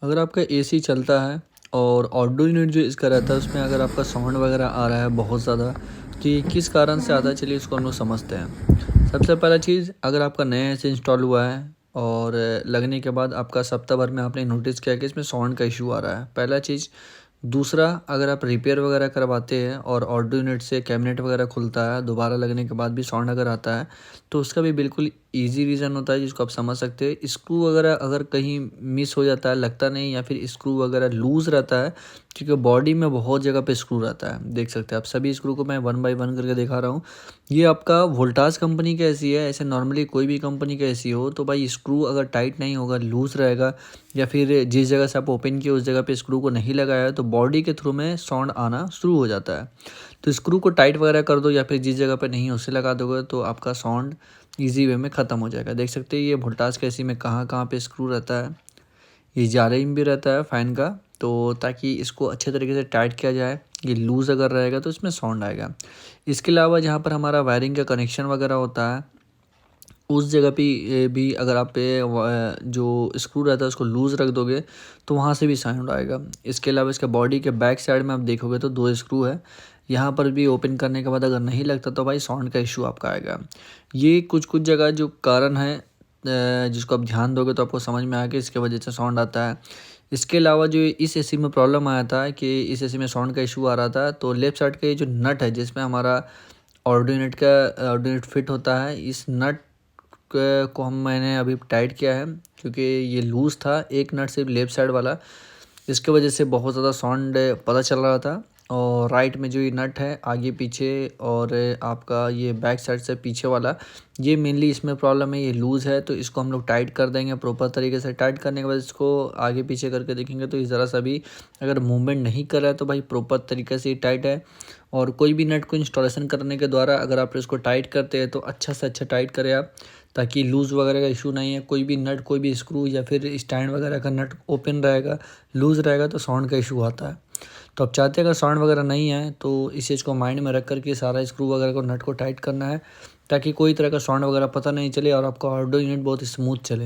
अगर आपका एसी चलता है और आउटडोर यूनिट जो इसका रहता है उसमें अगर आपका साउंड वगैरह आ रहा है बहुत ज़्यादा, तो ये किस कारण से आता है, चलिए इसको हम लोग समझते हैं। सबसे पहला चीज़, अगर आपका नया एसी इंस्टॉल हुआ है और लगने के बाद आपका सप्ताह भर में आपने नोटिस किया कि इसमें साउंड का इशू आ रहा है, पहला चीज़। दूसरा, अगर आप रिपेयर वगैरह करवाते हैं और आउटडोर यूनिट से कैबिनेट वगैरह खुलता है, दोबारा लगने के बाद भी साउंड अगर आता है, तो उसका भी बिल्कुल ईज़ी रीज़न होता है जिसको आप समझ सकते हैं। स्क्रू वगैरह अगर कहीं मिस हो जाता है, लगता नहीं, या फिर स्क्रू वगैरह लूज़ रहता है, क्योंकि बॉडी में बहुत जगह पे स्क्रू रहता है। देख सकते हैं आप सभी स्क्रू को मैं 1 बाय 1 करके दिखा रहा हूँ। ये आपका वोल्टास कंपनी का एसी है। ऐसे नॉर्मली कोई भी कंपनी का एसी हो तो भाई स्क्रू अगर टाइट नहीं होगा, लूज़ रहेगा, या फिर जिस जगह से आप ओपन किए उस जगह पे स्क्रू को नहीं लगाया है, तो बॉडी के थ्रू में साउंड आना शुरू हो जाता है। तो स्क्रू को टाइट वगैरह कर दो, या फिर जिस जगह पे नहीं उसे लगा दोगे तो आपका साउंड ईजी वे में ख़त्म हो जाएगा। देख सकते हैं ये वोल्टास के एसी में कहाँ कहाँ पे स्क्रू रहता है। ये जाली में भी रहता है फ़ैन का, तो ताकि इसको अच्छे तरीके से टाइट किया जाए। ये लूज़ अगर रहेगा तो इसमें साउंड आएगा। इसके अलावा जहाँ पर हमारा वायरिंग का कनेक्शन वगैरह होता है, उस जगह पे भी अगर आप जो स्क्रू रहता है उसको लूज़ रख दोगे तो वहाँ से भी साउंड आएगा। इसके अलावा इसके बॉडी के बैक साइड में आप देखोगे तो 2 स्क्रू है। यहाँ पर भी ओपन करने के बाद अगर नहीं लगता तो भाई साउंड का इशू आपका आएगा। ये कुछ जगह जो कारण है जिसको आप ध्यान दोगे तो आपको समझ में आएगा इसके वजह से साउंड आता है। इसके अलावा जो इस एसी में प्रॉब्लम आया था कि इस एसी में साउंड का इशू आ रहा था, तो लेफ़्ट साइड का ये जो नट है जिसमें हमारा ऑर्डिनेट फिट होता है, इस नट को मैंने अभी टाइट किया है, क्योंकि ये लूज़ था एक नट सिर्फ लेफ़्ट साइड वाला। इसके वजह से बहुत ज़्यादा साउंड पता चल रहा था। और राइट में जो ये नट है आगे पीछे, और आपका ये बैक साइड से पीछे वाला, ये मेनली इसमें प्रॉब्लम है, ये लूज़ है। तो इसको हम लोग टाइट कर देंगे प्रॉपर तरीके से। टाइट करने के बाद इसको आगे पीछे करके देखेंगे तो ये ज़रा सा भी अगर मूवमेंट नहीं कर रहा है तो भाई प्रॉपर तरीके से ये टाइट है। और कोई भी नट को इंस्टॉलेशन करने के द्वारा अगर आप इसको टाइट करते हैं तो अच्छा से अच्छा टाइट करें आप, ताकि लूज़ वगैरह का इशू नहीं है। कोई भी नट, कोई भी स्क्रू या फिर स्टैंड वगैरह का नट ओपन रहेगा, लूज़ रहेगा तो साउंड का इशू आता है। तो आप चाहते हैं अगर साउंड वगैरह नहीं है तो इस चीज़ को माइंड में रख कर के सारा स्क्रू वगैरह को, नट को टाइट करना है, ताकि कोई तरह का साउंड वगैरह पता नहीं चले और आपका आउटडोर यूनिट बहुत स्मूथ चले।